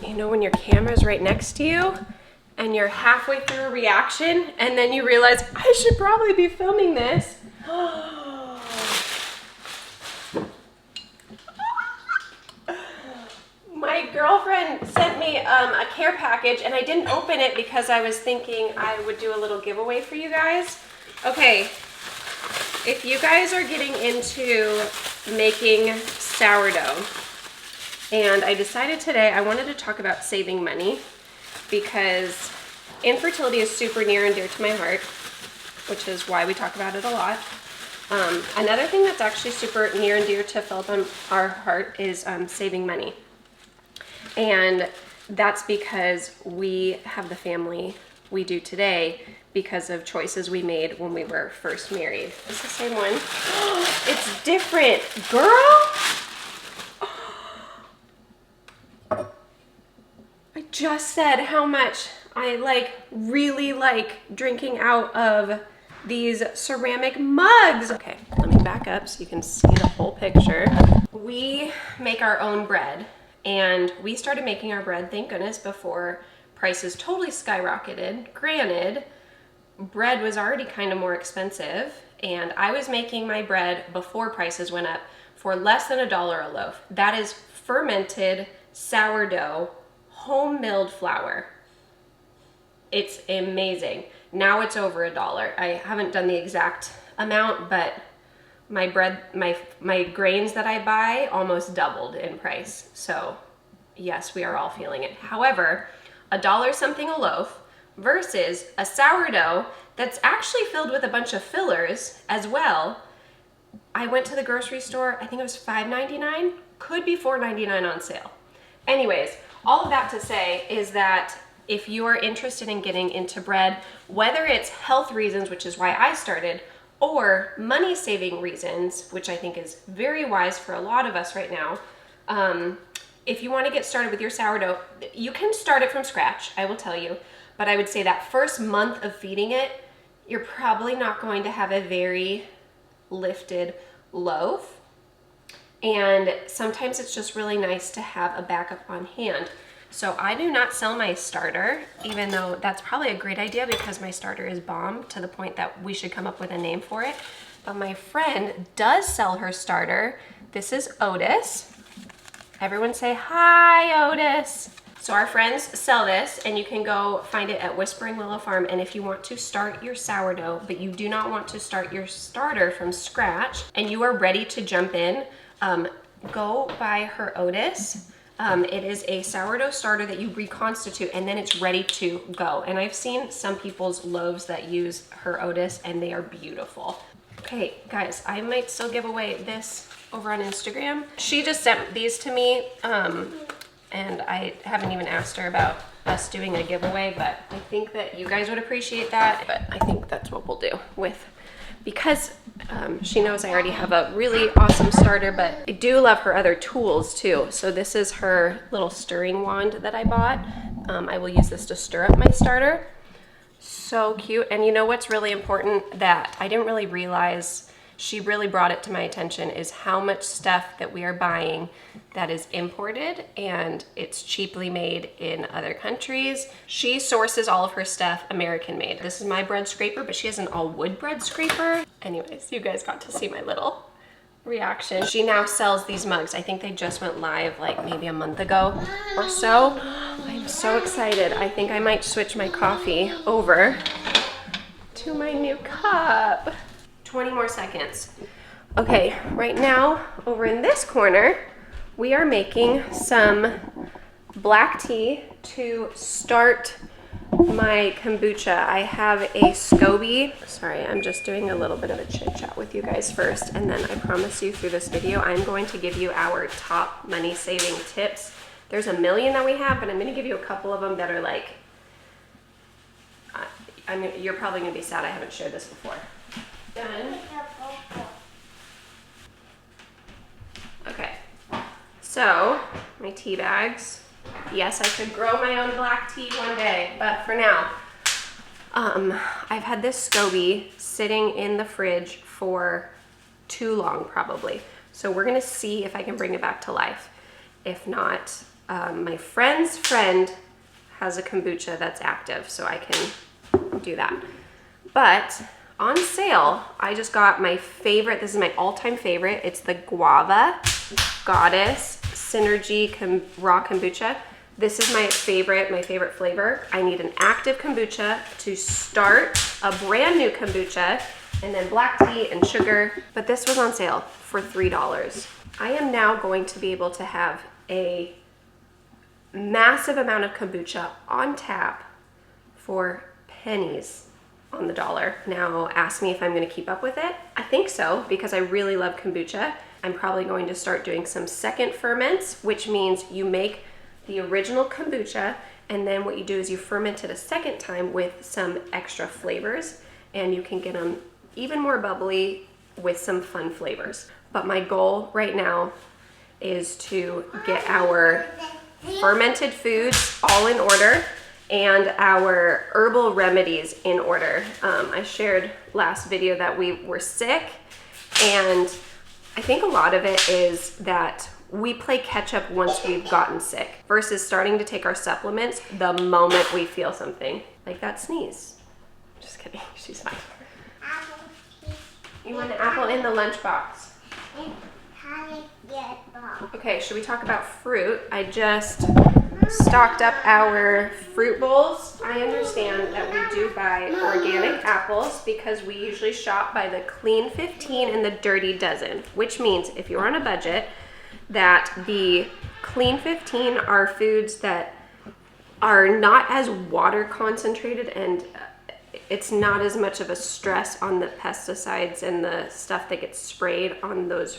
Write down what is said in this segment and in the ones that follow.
You know when your camera's right next to you and you're halfway through a reaction and then you realize, I should probably be filming this. My girlfriend sent me a care package and I didn't open it because I was thinking I would do a little giveaway for you guys. Okay, if you guys are getting into making sourdough, and I decided today I wanted to talk about saving money because infertility is super near and dear to my heart, which is why we talk about it a lot. Another thing that's actually super near and dear to Philip and our heart is saving money. And that's because we have the family we do today because of choices we made when we were first married. It's the same one. It's different, girl. I just said how much I really like drinking out of these ceramic mugs. Okay, let me back up so you can see the whole picture. We make our own bread, and we started making our bread, thank goodness, before prices totally skyrocketed. Granted, bread was already kind of more expensive, and I was making my bread before prices went up for less than $1 a loaf. That is fermented sourdough, home milled flour. It's amazing. Now it's over $1. I haven't done the exact amount, but my bread, my grains that I buy almost doubled in price. So yes, we are all feeling it. However, $1 something a loaf versus a sourdough that's actually filled with a bunch of fillers as well. I went to the grocery store, I think it was $5.99, could be $4.99 on sale. Anyways, all of that to say is that if you are interested in getting into bread, whether it's health reasons, which is why I started, or money saving reasons, which I think is very wise for a lot of us right now, if you want to get started with your sourdough, you can start it from scratch, I will tell you, but I would say that first month of feeding it, you're probably not going to have a very lifted loaf. And sometimes it's just really nice to have a backup on hand. So I do not sell my starter, even though that's probably a great idea because my starter is bomb to the point that we should come up with a name for it. But my friend does sell her starter. This is Otis. Everyone say hi, Otis. So our friends sell this, and you can go find it at Whispering Willow Farm. And if you want to start your sourdough, but you do not want to start your starter from scratch, and you are ready to jump in, go buy her Otis. It is a sourdough starter that you reconstitute and then it's ready to go. And I've seen some people's loaves that use her Otis and they are beautiful. Okay, guys, I might still give away this over on Instagram. She just sent these to me, and I haven't even asked her about us doing a giveaway, but I think that you guys would appreciate that. But I think that's what we'll do because she knows I already have a really awesome starter, but I do love her other tools too. So this is her little stirring wand that I bought. I will use this to stir up my starter. So cute. And you know what's really important that I didn't really realize, she really brought it to my attention, is how much stuff that we are buying that is imported and it's cheaply made in other countries. She sources all of her stuff American made. This is my bread scraper, but she has an all wood bread scraper. Anyways, you guys got to see my little reaction. She now sells these mugs. I think they just went live like maybe a month ago or so. I'm so excited. I think I might switch my coffee over to my new cup. 20 more seconds. Okay, right now, over in this corner, we are making some black tea to start my kombucha. I have a SCOBY. Sorry, I'm just doing a little bit of a chit chat with you guys first, and then I promise you through this video, I'm going to give you our top money saving tips. There's a million that we have, but I'm gonna give you a couple of them that are like, you're probably gonna be sad I haven't shared this before. Done. Okay, so my tea bags. Yes, I could grow my own black tea one day, but for now, I've had this SCOBY sitting in the fridge for too long probably. So we're gonna see if I can bring it back to life. If not, My friend's friend has a kombucha that's active, so I can do that. But on sale, I just got my favorite. This is my all-time favorite. It's the Guava Goddess Synergy Raw Kombucha. This is my favorite flavor. I need an active kombucha to start a brand new kombucha, and then black tea and sugar. But this was on sale for $3. I am now going to be able to have a massive amount of kombucha on tap for pennies on the dollar. Now ask me if I'm going to keep up with it. I think so, because I really love kombucha. I'm probably going to start doing some second ferments, which means you make the original kombucha, and then what you do is you ferment it a second time with some extra flavors, and you can get them even more bubbly with some fun flavors. But my goal right now is to get our fermented foods all in order and our herbal remedies in order. I shared last video that we were sick, and I think a lot of it is that we play catch up once we've gotten sick versus starting to take our supplements the moment we feel something. Like that sneeze. Just kidding, she's fine. You want an apple in the lunchbox? Okay, should we talk about fruit? I just stocked up our fruit bowls. I understand that we do buy organic apples because we usually shop by the clean 15 and the dirty dozen, which means if you're on a budget, that the clean 15 are foods that are not as water concentrated, and it's not as much of a stress on the pesticides and the stuff that gets sprayed on those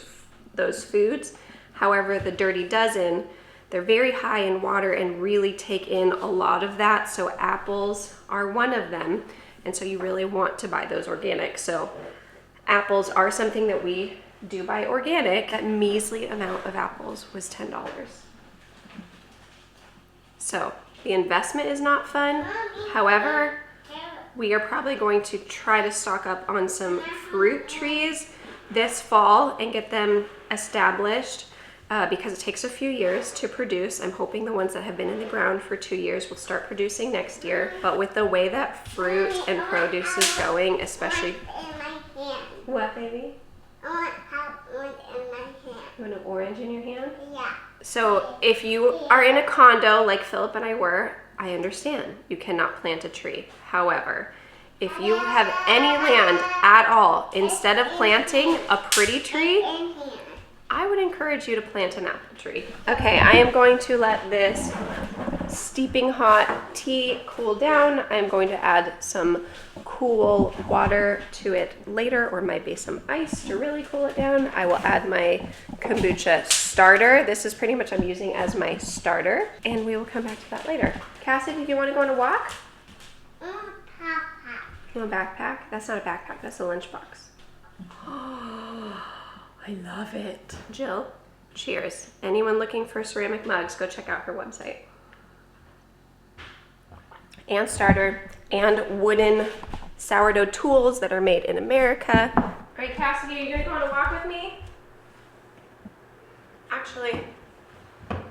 foods. However, the dirty dozen, they're very high in water and really take in a lot of that. So apples are one of them. And so you really want to buy those organic. So apples are something that we do buy organic. That measly amount of apples was $10. So the investment is not fun. However, we are probably going to try to stock up on some fruit trees this fall and get them established because it takes a few years to produce. I'm hoping the ones that have been in the ground for 2 years will start producing next year. But with the way that fruit and produce is going, especially... What, baby? I want orange in my hand. You want an orange in your hand? Yeah. So if you are in a condo like Philip and I were, I understand. You cannot plant a tree. However, if you have any land at all, instead of planting a pretty tree, I would encourage you to plant an apple tree. Okay, I am going to let this steeping hot tea cool down. I'm going to add some cool water to it later, or maybe some ice to really cool it down. I will add my kombucha starter. This is pretty much I'm using as my starter, and we will come back to that later. Cassidy, do you want to go on a walk? You want a backpack? That's not a backpack, that's a lunchbox. Oh, I love it. Jill, cheers. Anyone looking for ceramic mugs, go check out her website. And starter, and wooden sourdough tools that are made in America. All right, Cassidy, are you gonna go on a walk with me? Actually,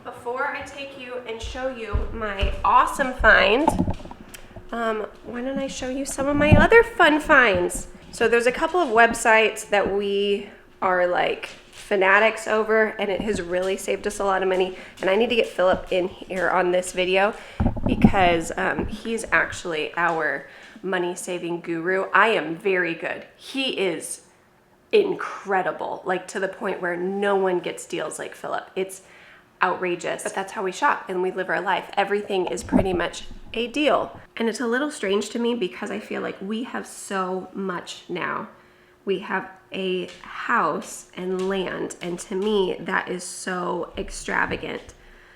before I take you and show you my awesome find, why don't I show you some of my other fun finds? So there's a couple of websites that we are like fanatics over, and it has really saved us a lot of money. And I need to get Philip in here on this video because he's actually our money saving guru. I am very good. He is incredible, like to the point where no one gets deals like Philip. It's outrageous, but that's how we shop and we live our life. Everything is pretty much a deal. And it's a little strange to me because I feel like we have so much now. We have a house and land, and to me that is so extravagant.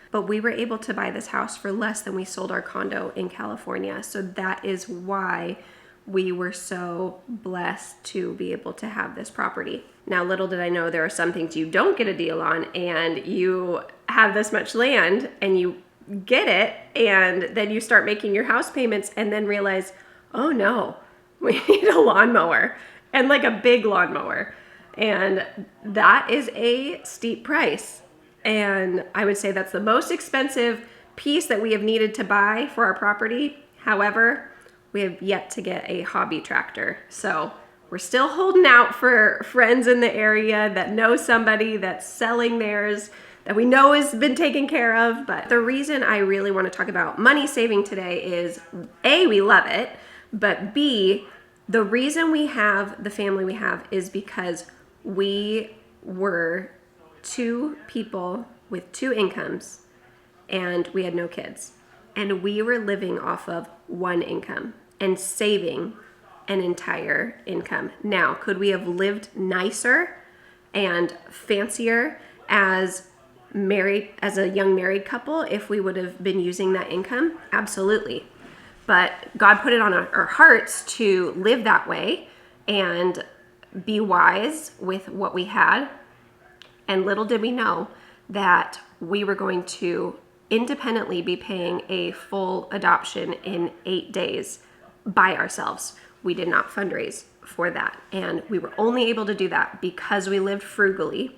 But we were able to buy this house for less than we sold our condo in California. So that is why we were so blessed to be able to have this property. Now, little did I know there are some things you don't get a deal on, and you have this much land and you get it, and then you start making your house payments and then realize, oh no, we need a lawnmower, and like a big lawnmower. And that is a steep price. And I would say that's the most expensive piece that we have needed to buy for our property. However, we have yet to get a hobby tractor. So we're still holding out for friends in the area that know somebody that's selling theirs that we know has been taken care of. But the reason I really want to talk about money saving today is A, we love it, but B, the reason we have the family we have is because we were two people with two incomes and we had no kids. And we were living off of one income and saving an entire income. Now, could we have lived nicer and fancier as a young married couple if we would have been using that income? Absolutely. But God put it on our hearts to live that way and be wise with what we had. And little did we know that we were going to independently be paying a full adoption in 8 days by ourselves. We did not fundraise for that. And we were only able to do that because we lived frugally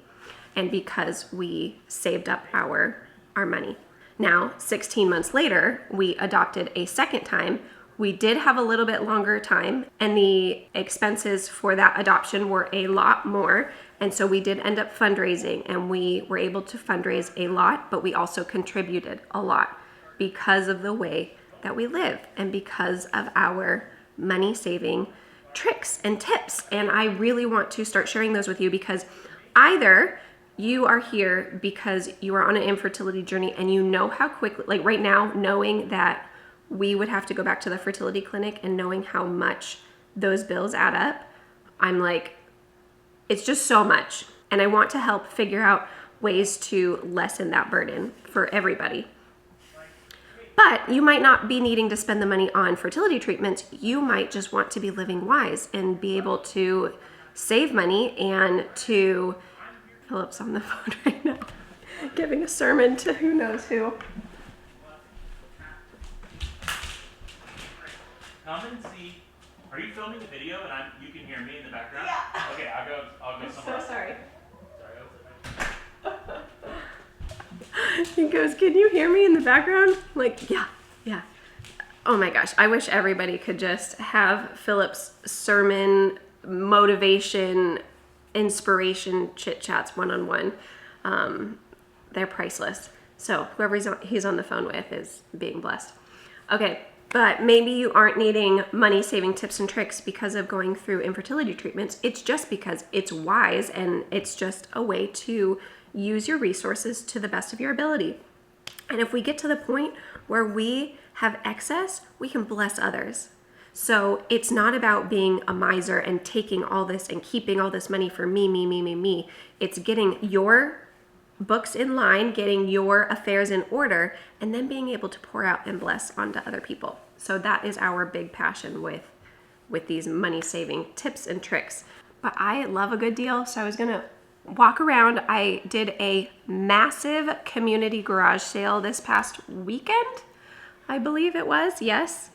and because we saved up our money. Now, 16 months later, we adopted a second time. We did have a little bit longer time, and the expenses for that adoption were a lot more. And so we did end up fundraising, and we were able to fundraise a lot, but we also contributed a lot because of the way that we live and because of our money saving tricks and tips. And I really want to start sharing those with you because either you are here because you are on an infertility journey and you know how quickly, like right now, knowing that we would have to go back to the fertility clinic and knowing how much those bills add up, I'm like, it's just so much. And I want to help figure out ways to lessen that burden for everybody. But you might not be needing to spend the money on fertility treatments. You might just want to be living wise and be able to save money and to... Philip's on the phone right now, giving a sermon to who knows who. Come and see. Are you filming the video and you can hear me in the background? Yeah. Okay, I'll go somewhere. So sorry. Sorry. He goes, "Can you hear me in the background?" I'm like, yeah. Oh my gosh, I wish everybody could just have Philip's sermon, motivation, inspiration chit chats one-on-one. They're priceless. So whoever he's on the phone with is being blessed. Okay, but maybe you aren't needing money saving tips and tricks because of going through infertility treatments. It's just because it's wise and it's just a way to use your resources to the best of your ability. And if we get to the point where we have excess, we can bless others. So it's not about being a miser and taking all this and keeping all this money for me. It's getting your books in line, getting your affairs in order, and then being able to pour out and bless onto other people. So that is our big passion with these money saving tips and tricks. But I love a good deal, so I was gonna walk around. I did a massive community garage sale this past weekend, I believe it was, yes.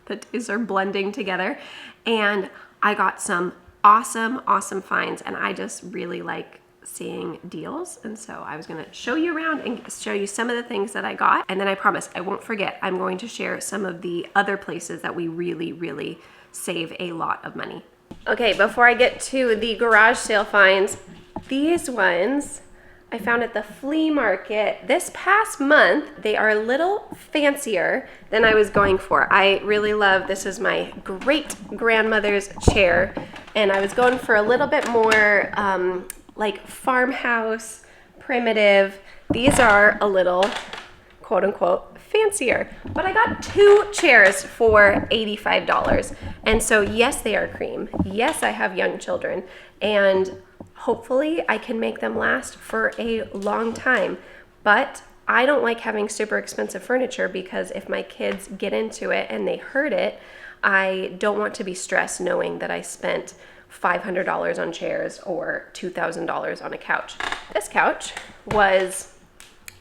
The days are blending together, and I got some awesome finds, and I just really like seeing deals. And so I was going to show you around and show you some of the things that I got, and then I promise I won't forget, I'm going to share some of the other places that we really save a lot of money. Okay, before I get to the garage sale finds, these ones I found at the flea market this past month. They are a little fancier than I was going for. I really love, this is my great grandmother's chair, and I was going for a little bit more like farmhouse, primitive. These are a little quote unquote fancier, but I got 2 chairs for $85. And so yes, they are cream. Yes, I have young children, and hopefully I can make them last for a long time. But I don't like having super expensive furniture because if my kids get into it and they hurt it, I don't want to be stressed knowing that I spent $500 on chairs or $2,000 on a couch. This couch was,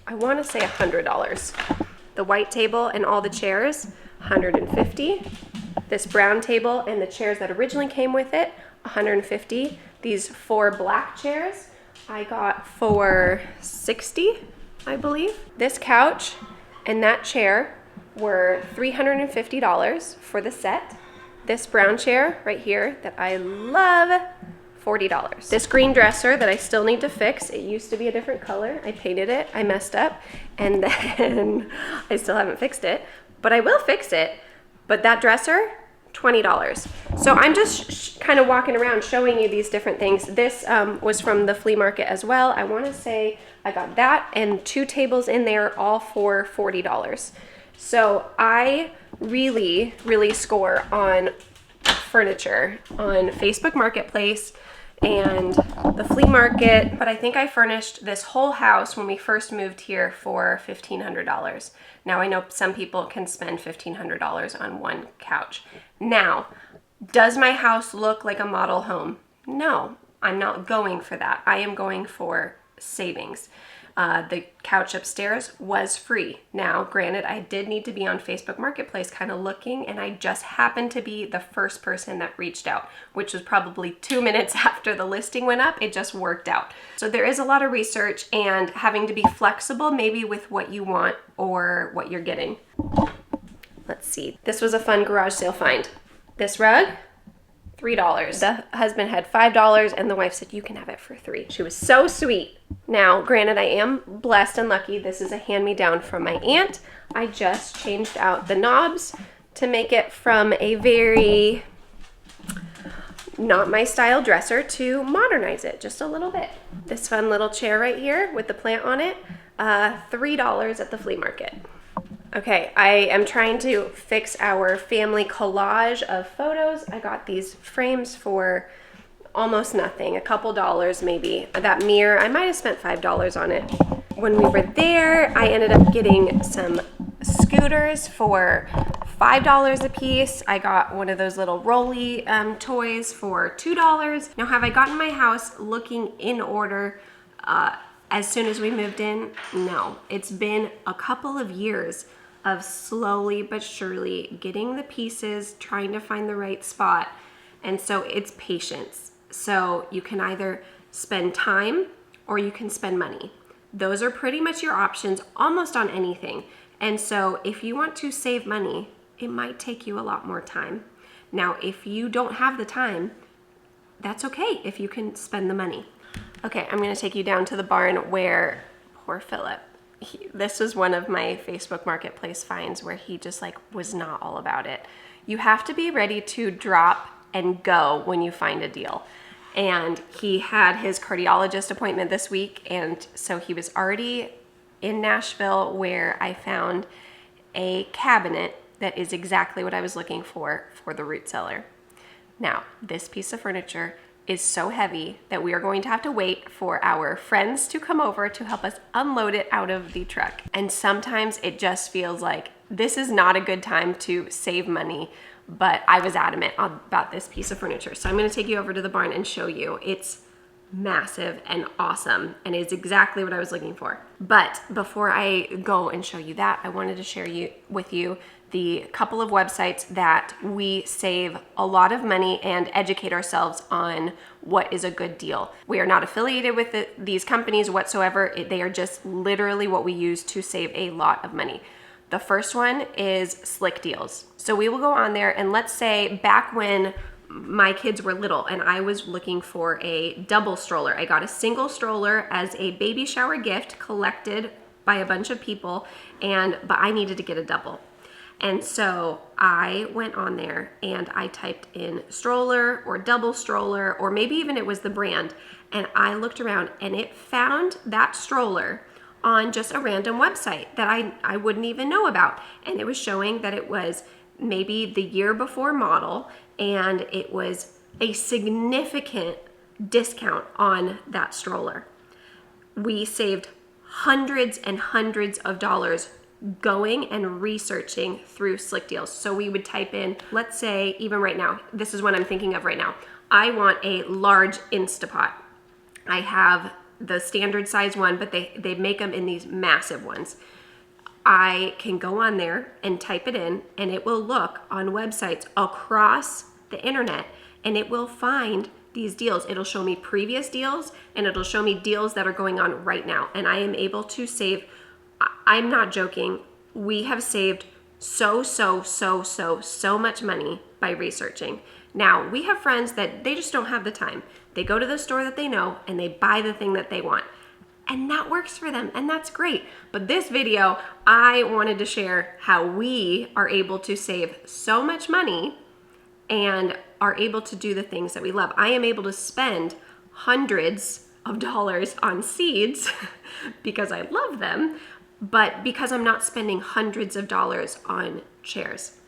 I want to say $100. The white table and all the chairs, $150. This brown table and the chairs that originally came with it, $150. These 4 black chairs I got for $60, I believe. This couch and that chair were $350 for the set. This brown chair right here that I love, $40. This green dresser that I still need to fix, it used to be a different color. I painted it, I messed up, and then I still haven't fixed it, but I will fix it. But that dresser, $20. So I'm just kind of walking around showing you these different things. This was from the flea market as well. I want to say I got that and 2 tables in there, all for $40. So I really, really score on furniture on Facebook Marketplace and the flea market, but I think I furnished this whole house when we first moved here for $1,500. Now I know some people can spend $1,500 on one couch. Now, does my house look like a model home? No, I'm not going for that. I am going for savings. The couch upstairs was free. Now, granted, I did need to be on Facebook Marketplace kind of looking, and I just happened to be the first person that reached out, which was probably 2 minutes after the listing went up. It just worked out. So there is a lot of research and having to be flexible maybe with what you want or what you're getting. Let's see. This was a fun garage sale find. This rug, $3. The husband had $5 and the wife said, you can have it for $3. She was so sweet. Now, granted, I am blessed and lucky. This is a hand-me-down from my aunt. I just changed out the knobs to make it from a very not my style dresser to modernize it just a little bit. This fun little chair right here with the plant on it, $3 at the flea market. Okay, I am trying to fix our family collage of photos. I got these frames for almost nothing, a couple dollars maybe. That mirror, I might have spent $5 on it. When we were there, I ended up getting some scooters for $5 a piece. I got one of those little rolly toys for $2. Now, have I gotten my house looking in order as soon as we moved in? No, it's been a couple of years of slowly but surely getting the pieces, trying to find the right spot. And so it's patience. So you can either spend time or you can spend money. Those are pretty much your options almost on anything. And so if you want to save money, it might take you a lot more time. Now, if you don't have the time, that's okay if you can spend the money. Okay, I'm gonna take you down to the barn where poor Philip, this was one of my Facebook Marketplace finds where he just like was not all about it. You have to be ready to drop and go when you find a deal. And he had his cardiologist appointment this week, and so he was already in Nashville where I found a cabinet that is exactly what I was looking for the root cellar. Now, this piece of furniture is so heavy that we are going to have to wait for our friends to come over to help us unload it out of the truck. And sometimes it just feels like this is not a good time to save money, but I was adamant about this piece of furniture. So I'm gonna take you over to the barn and show you. It's massive and awesome and is exactly what I was looking for. But before I go and show you that, I wanted to share with you the couple of websites that we save a lot of money and educate ourselves on what is a good deal. We are not affiliated with these companies whatsoever. They are just literally what we use to save a lot of money. The first one is Slick Deals. So we will go on there, and let's say back when my kids were little and I was looking for a double stroller. I got a single stroller as a baby shower gift collected by a bunch of people, but I needed to get a double. And so I went on there and I typed in stroller or double stroller, or maybe even it was the brand, and I looked around and it found that stroller on just a random website that I wouldn't even know about. And it was showing that it was maybe the year before model, and it was a significant discount on that stroller. We saved hundreds and hundreds of dollars going and researching through Slick Deals. So we would type in, let's say even right now, this is what I'm thinking of right now. I want a large Instapot. I have the standard size one, but they make them in these massive ones. I can go on there and type it in, and it will look on websites across the internet, and it will find these deals. It'll show me previous deals and it'll show me deals that are going on right now. And I am able to save, I'm not joking, we have saved so much money by researching. Now, we have friends that they just don't have the time. They go to the store that they know and they buy the thing that they want. And that works for them, and that's great. But this video, I wanted to share how we are able to save so much money and are able to do the things that we love. I am able to spend hundreds of dollars on seeds because I love them, but because I'm not spending hundreds of dollars on chairs.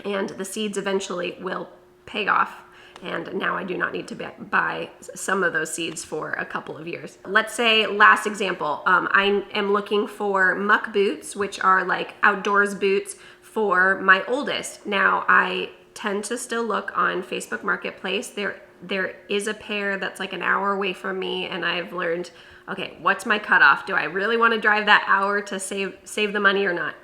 And the seeds eventually will pay off. And now I do not need to buy some of those seeds for a couple of years. Let's say, last example, I am looking for muck boots, which are like outdoors boots for my oldest. Now, I tend to still look on Facebook Marketplace. There is a pair that's like an hour away from me, and I've learned, okay, what's my cutoff? Do I really want to drive that hour to save the money or not?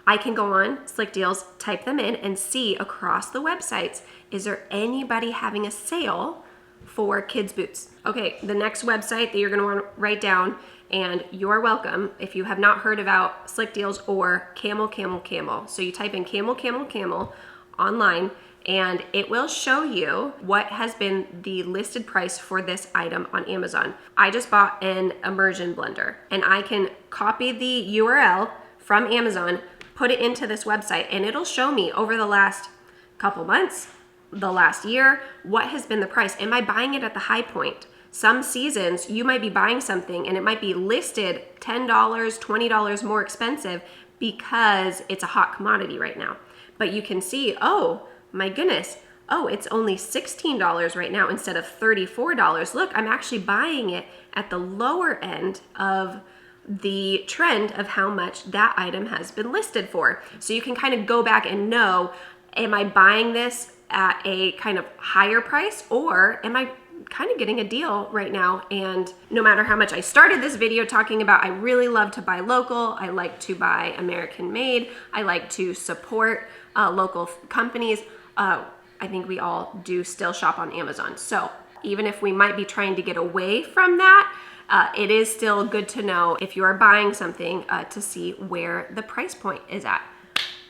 I can go on Slick Deals, type them in, and see across the websites, is there anybody having a sale for kids' boots? Okay, the next website that you're gonna wanna write down, and you're welcome if you have not heard about Slick Deals or Camel. So you type in Camel online, and it will show you what has been the listed price for this item on Amazon. I just bought an immersion blender, and I can copy the URL from Amazon, put it into this website, and it'll show me over the last couple months, the last year, what has been the price. Am I buying it at the high point? Some seasons you might be buying something and it might be listed $10, $20 more expensive because it's a hot commodity right now. But you can see, oh my goodness, oh, it's only $16 right now instead of $34. Look, I'm actually buying it at the lower end of the trend of how much that item has been listed for. So you can kind of go back and know, am I buying this at a kind of higher price, or am I kind of getting a deal right now? And no matter how much I started this video talking about, I really love to buy local, I like to buy American made, I like to support local companies. I think we all do still shop on Amazon. So even if we might be trying to get away from that, it is still good to know if you are buying something to see where the price point is at.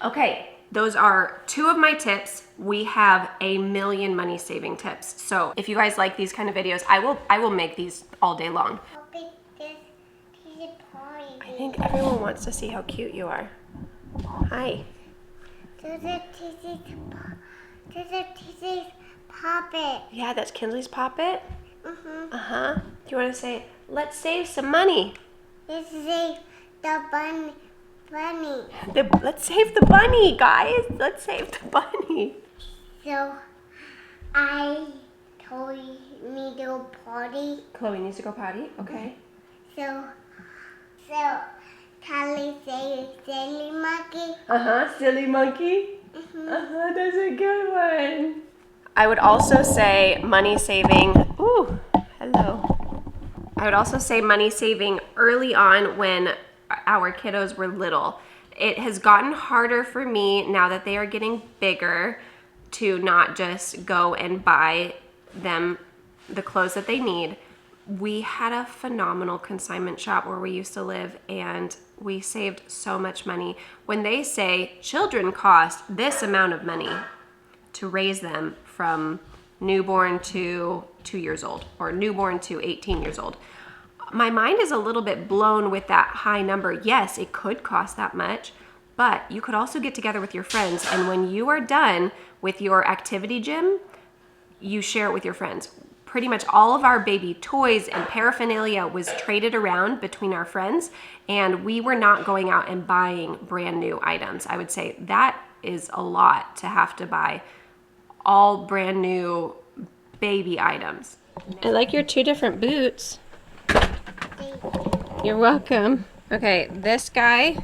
Okay, those are 2 of my tips. We have a million money saving tips. So if you guys like these kind of videos, I will make these all day long. I think everyone wants to see how cute you are. Hi. This is Poppet. Yeah, that's Kinsley's Poppet? Mm-hmm. Uh-huh. Do you want to say, let's save some money? This is the bunny. Let's save the bunny, guys. Let's save the bunny. So, I told me to potty. Chloe needs to go potty. Okay. So Callie say silly monkey. Uh-huh, silly monkey. Mm-hmm. Uh-huh, that's a good one. I would also say money saving. Ooh, hello. I would also say money saving early on when our kiddos were little. It has gotten harder for me now that they are getting bigger to not just go and buy them the clothes that they need. We had a phenomenal consignment shop where we used to live, and we saved so much money. When they say children cost this amount of money to raise them from newborn to 2 years old or newborn to 18 years old, my mind is a little bit blown with that high number. Yes, it could cost that much, but you could also get together with your friends, and when you are done with your activity gym, you share it with your friends. Pretty much all of our baby toys and paraphernalia was traded around between our friends, and we were not going out and buying brand new items. I would say that is a lot to have to buy all brand new baby items. I like your 2 different boots. You're welcome. Okay, this guy,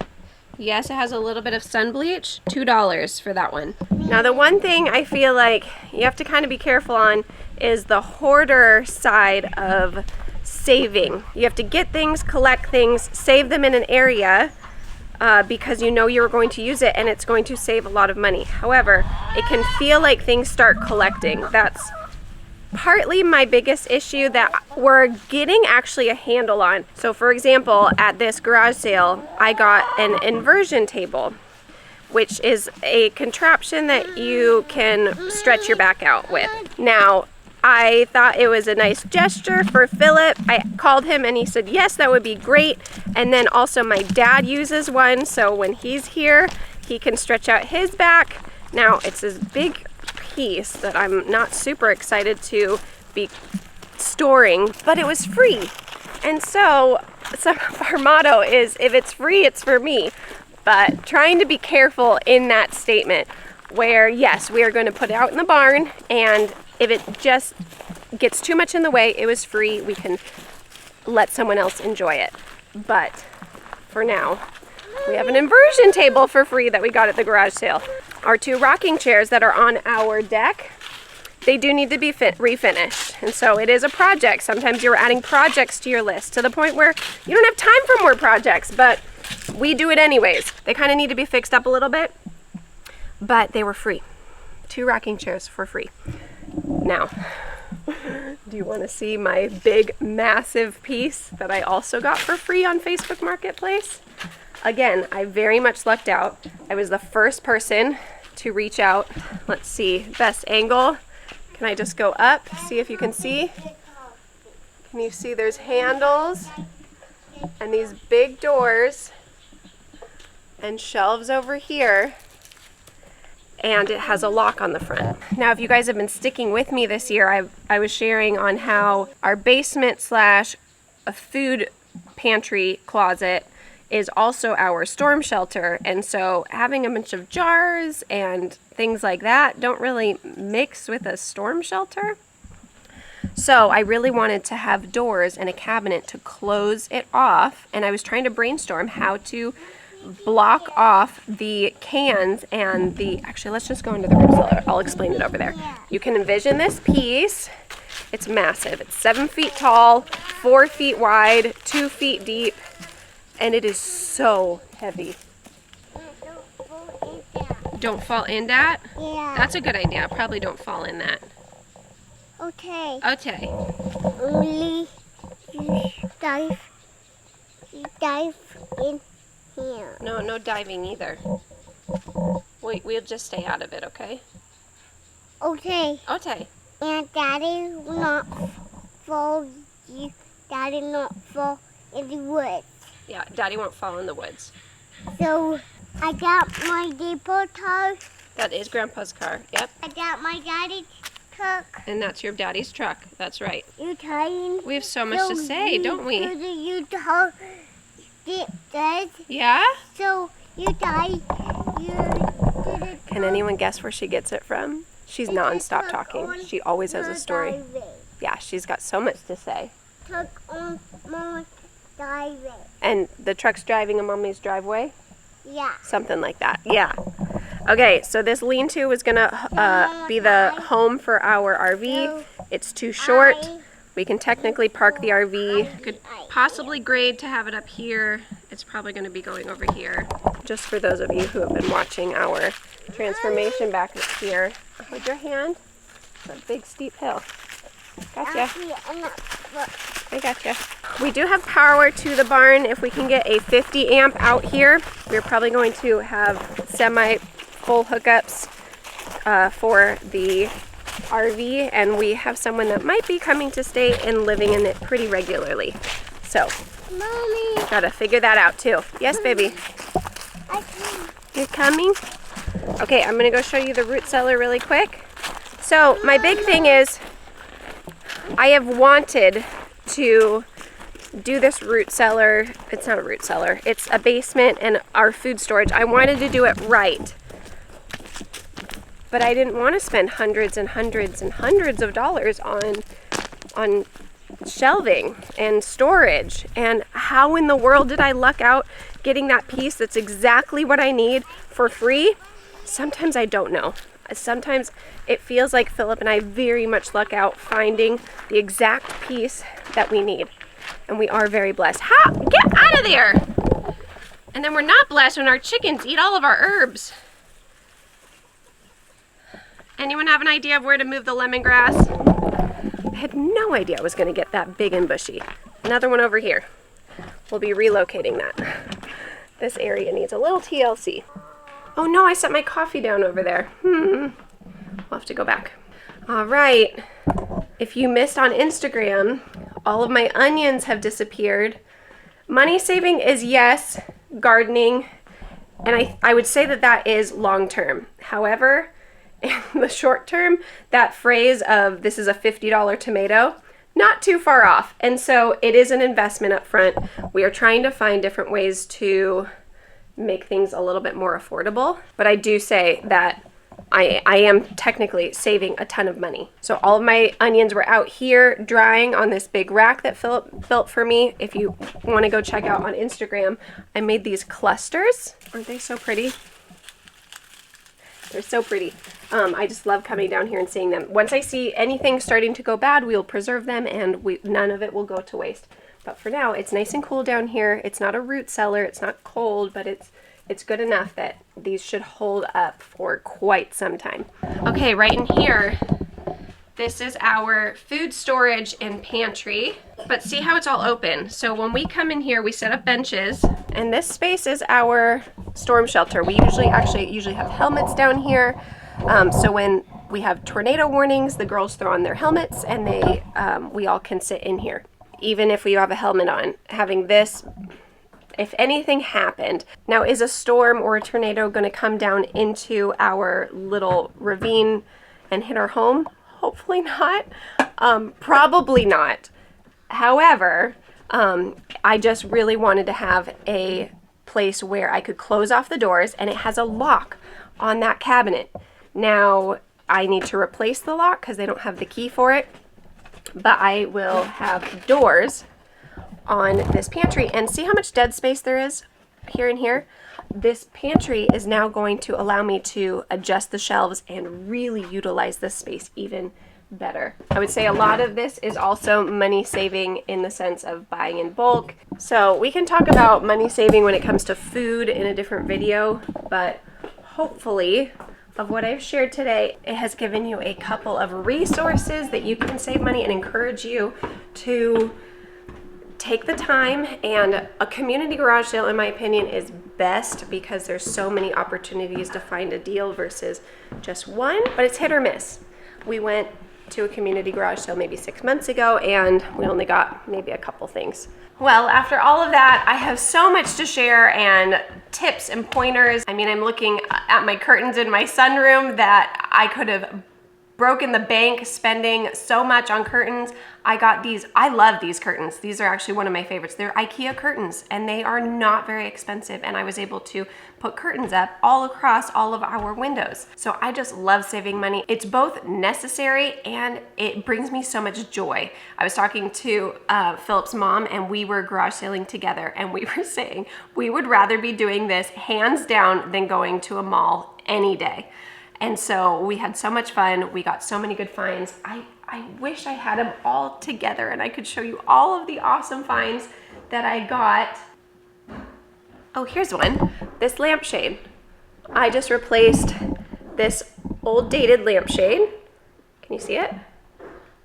yes, it has a little bit of sun bleach. $2 for that one. Now, the one thing I feel like you have to kind of be careful on is the hoarder side of saving. You have to get things, collect things, save them in an area because you know you're going to use it and it's going to save a lot of money. However, it can feel like things start collecting. That's partly my biggest issue that we're getting actually a handle on. So for example, at this garage sale, I got an inversion table, which is a contraption that you can stretch your back out with. Now, I thought it was a nice gesture for Philip. I called him and he said, yes, that would be great. And then also my dad uses one, so when he's here, he can stretch out his back. Now, it's this big piece that I'm not super excited to be storing, but it was free. And so some of our motto is, if it's free, it's for me. But trying to be careful in that statement where, yes, we are going to put it out in the barn, and if it just gets too much in the way, it was free, we can let someone else enjoy it. But for now, we have an inversion table for free that we got at the garage sale. Our 2 rocking chairs that are on our deck, they do need to be refinished. And so it is a project. Sometimes you're adding projects to your list to the point where you don't have time for more projects, but we do it anyways. They kind of need to be fixed up a little bit, but they were free. 2 rocking chairs for free. Now, do you want to see my big, massive piece that I also got for free on Facebook Marketplace? Again, I very much lucked out. I was the first person to reach out. Let's see, best angle. Can I just go up, see if you can see? Can you see there's handles and these big doors and shelves over here, and it has a lock on the front. Now, if you guys have been sticking with me this year, I was sharing on how our basement / a food pantry closet is also our storm shelter, and so having a bunch of jars and things like that don't really mix with a storm shelter. So I really wanted to have doors and a cabinet to close it off, and I was trying to brainstorm how to block off the cans and actually, let's just go into the root cellar. I'll explain it over there. You can envision this piece. It's massive. It's 7 feet tall, 4 feet wide, 2 feet deep, and it is so heavy. Don't fall in that? Yeah. That's a good idea. Probably don't fall in that. Okay. Okay. Only you dive in here. No diving either. We'll just stay out of it, okay? Okay. Okay. And Daddy will not fall. Daddy not fall in the woods. Yeah, Daddy won't fall in the woods. So I got my depot car. That is Grandpa's car. Yep. I got my daddy's truck. And that's your daddy's truck. That's right. You tying? We have so much to say, don't we? So you talk dead. Yeah? So you die. Can anyone guess where she gets it from? She's non-stop talking. She always has a story. Yeah, she's got so much to say. Truck on my driveway. And the truck's driving in Mommy's driveway? Yeah. Something like that. Yeah. Okay, so this lean-to is gonna be the home for our RV. It's too short. We can technically park the RV. Could possibly grade to have it up here. It's probably going to be going over here. Just for those of you who have been watching our transformation back here. Hold your hand. It's a big steep hill. Gotcha. I gotcha. We do have power to the barn. If we can get a 50 amp out here, we're probably going to have semi-full hookups for the RV, and we have someone that might be coming to stay and living in it pretty regularly. So, Mommy. gotta figure that out too. Yes, baby. You're coming? Okay, I'm gonna go show you the root cellar really quick. So, my big thing is, I have wanted to do this root cellar. It's not a root cellar. It's a basement and our food storage. I wanted to do it right. But I didn't want to spend hundreds and hundreds and hundreds of dollars on shelving and storage. And how in the world did I luck out getting that piece that's exactly what I need for free? Sometimes I don't know. Sometimes it feels like Philip and I very much luck out finding the exact piece that we need. And we are very blessed. Get out of there! And then we're not blessed when our chickens eat all of our herbs. Anyone have an idea of where to move the lemongrass? had no idea I was gonna get that big and bushy. Another one over here. We'll be relocating that. This area needs a little TLC. Oh no, I set my coffee down over there. We'll have to go back. All right, if you missed on Instagram, all of my onions have disappeared. Money saving is yes, gardening, and I would say that that is long term. However, in the short term, that phrase of this is a $50 tomato, not too far off. And so it is an investment up front. We are trying to find different ways to make things a little bit more affordable. But I do say that I am technically saving a ton of money. So all of my onions were out here drying on this big rack that Philip built for me. If you want to go check out on Instagram, I made these clusters. Aren't they so pretty? They're so pretty. I just love coming down here and seeing them. Once I see anything starting to go bad, we'll preserve them and none of it will go to waste. But for now, it's nice and cool down here. It's not a root cellar, it's not cold, but it's good enough that these should hold up for quite some time. Okay, right in here, this is our food storage and pantry. But see how it's all open. So when we come in here, we set up benches, and this space is our storm shelter. We usually have helmets down here. So when we have tornado warnings, the girls throw on their helmets and we all can sit in here. Even if we have a helmet on, having this, if anything happened. Now, is a storm or a tornado going to come down into our little ravine and hit our home? Hopefully not. Probably not. However, I just really wanted to have a place where I could close off the doors, and it has a lock on that cabinet. Now, I need to replace the lock because they don't have the key for it, but I will have doors on this pantry. And see how much dead space there is here and here? This pantry is now going to allow me to adjust the shelves and really utilize this space even better. I would say a lot of this is also money saving in the sense of buying in bulk. So we can talk about money saving when it comes to food in a different video, but hopefully of what I've shared today, it has given you a couple of resources that you can save money and encourage you to take the time. And a community garage sale, in my opinion, is best because there's so many opportunities to find a deal versus just one, but it's hit or miss. We went to a community garage sale maybe 6 months ago and we only got maybe a couple things. Well, after all of that, I have so much to share and tips and pointers. I mean, I'm looking at my curtains in my sunroom that I could have broken the bank spending so much on curtains. I got these, I love these curtains. These are actually one of my favorites. They're IKEA curtains and they are not very expensive, and I was able to put curtains up all across all of our windows. So I just love saving money. It's both necessary and it brings me so much joy. I was talking to Philip's mom and we were garage sailing together, and we were saying we would rather be doing this hands down than going to a mall any day. And so we had so much fun. We got so many good finds. I wish I had them all together and I could show you all of the awesome finds that I got. Oh, here's one. This lampshade. I just replaced this old dated lampshade. Can you see it?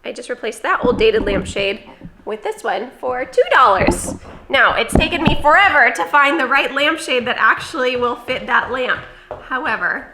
I just replaced that old dated lampshade with this one for $2. Now, it's taken me forever to find the right lampshade that actually will fit that lamp. However,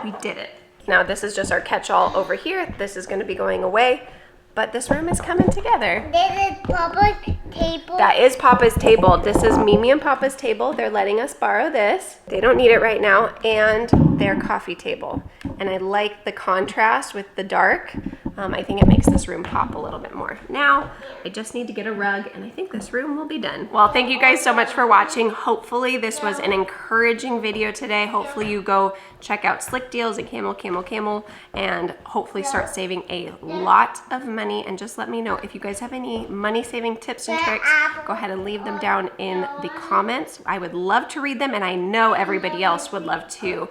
we did it. Now this is just our catch-all over here. This is going to be going away, but this room is coming together. This is Papa's table. That is Papa's table. This is Mimi and Papa's table. They're letting us borrow this. They don't need it right now, and their coffee table. And I like the contrast with the dark. I think it makes this room pop a little bit more. Now, I just need to get a rug, and I think this room will be done. Well, thank you guys so much for watching. Hopefully this was an encouraging video today. Hopefully you go check out Slick Deals and Camel, and hopefully start saving a lot of money. And just let me know if you guys have any money saving tips and tricks. Go ahead and leave them down in the comments. I would love to read them, and I know everybody else would love to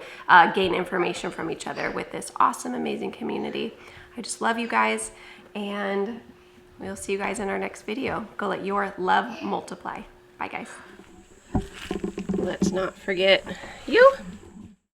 gain information from each other with this awesome, amazing community. I just love you guys, and we'll see you guys in our next video. Go let your love multiply. Bye, guys. Let's not forget you.